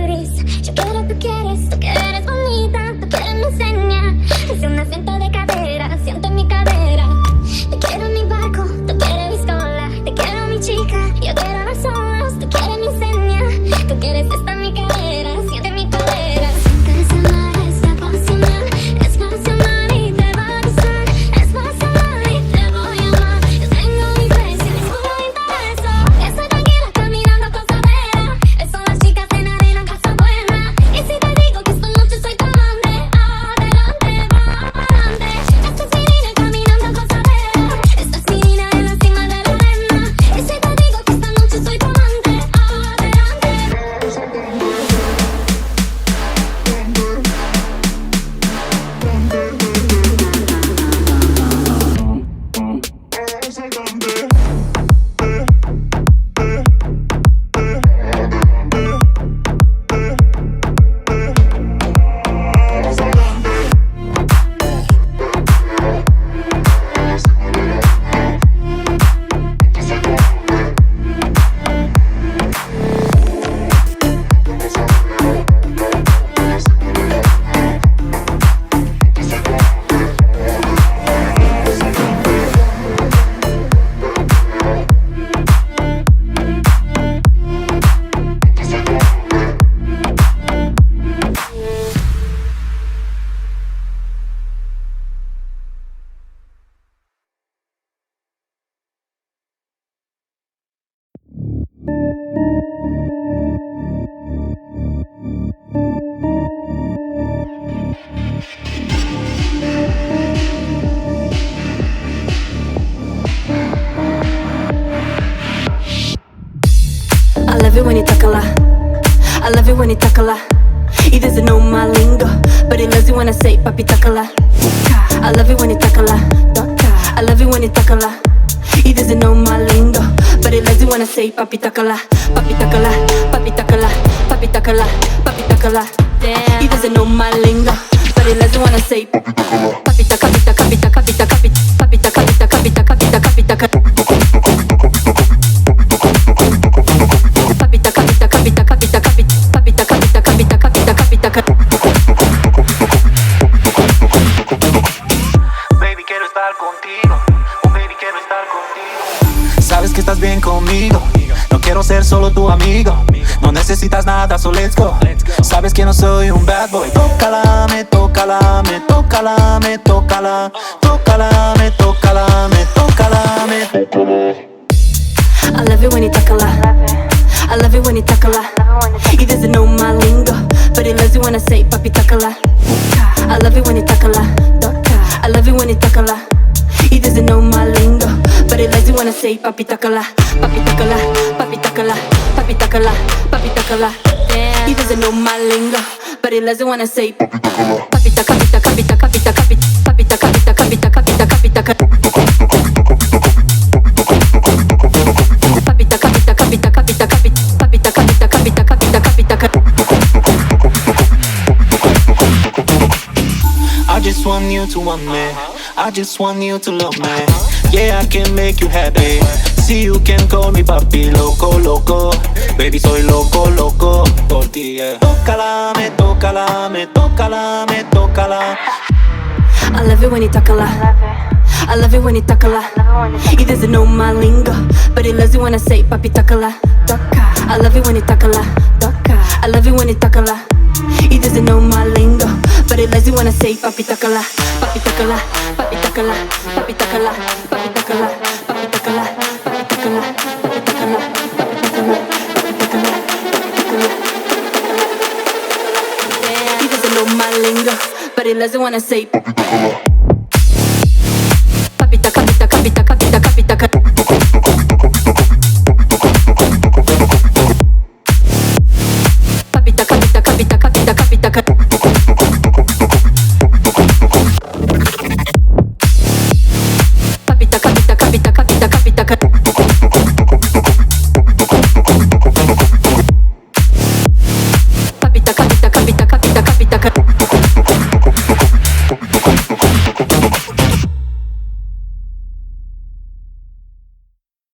gris. Yo quiero, tú que eres bonita, tú quieres me enseña. Hace una cinta de cadera, siento en mi cadera. Te quiero en mi barco, tú quieres pistola. Te quiero mi chica, yo quiero ver solos. Tú quieres me enseña, tú quieres estar en mi cadera, siente mi cadera. Es amar, es apasionar, es pasionar y te va a gustar. Es pasionar y te voy a amar. Yo tengo mi precio, disfruto de intereso. Estoy tranquila caminando con cadera. Son las chicas en arena, casa buena. Y si te digo que esta noche soy tu amante, adelante, va adelante. Esta es mi niña caminando con cadera. Esta es mi niña en la cima de la arena. Y si te digo que esta noche soy tu amante, adelante. I love it when you Tocala. I love it when you Tocala. He doesn't know my lingo, but he loves it when I say papi Tocala. I love it when you Tocala. I love it when you Tocala. He doesn't know my lingo, but he loves it when I say papi Tocala. Papi Tocala, papi Tocala, papi Tocala, papi Tocala. Damn. He doesn't know my lingo, but he loves it when I say papi Tocala. Papi Tocala, papi Tocala, papi Tocala, papi Tocala, papi Tocala, papi Tocala. Baby, quiero estar contigo. Oh, baby, quiero estar contigo. Sabes que estás bien conmigo. No quiero ser solo tu amigo. No necesitas nada, so let's go. Sabes que no soy un bad boy. Tocalame, tocalame, tocalame, tocala. Tocalame, tocalame, tocalame. I love it when you Tocala. I love it when you Tocala. He doesn't know my lingo, but he loves it when I say papi Tocala. I love it when you Tocala. I love it when you Tocala. He doesn't know my lingo, but he loves it when I say papi Tocala. Papi Tocala, papi Tocala, papi Tocala, papi Tocala. He doesn't know my lingo, but he loves it when I say papi Tocala. Papi Tocala, papi Tocala, papi Tocala, papi Tocala, papi Tocala, papi Tocala. I just want you to want me. I just want you to love me. Yeah, I can make you happy. See, you can call me papi, loco, loco. Baby, soy loco, loco por ti, yeah. Tocalame, tocalame, tocalame, tocala. I love it when you Tocala. I love it when you Tocala. He doesn't know my lingo, but he loves it when I say papi Tocala. I love it when you Tocala. I love it when you Tocala. He doesn't know my lingo, but he loves it when I say papi Tocala. Papi Tocala, papi Tocala, papi Tocala, papi Tocala, papi Tocala, papi Tocala, papi Tocala, papi Tocala, papi Tocala, papi Tocala. He doesn't know my lingo, but he loves it when I say papi Tocala.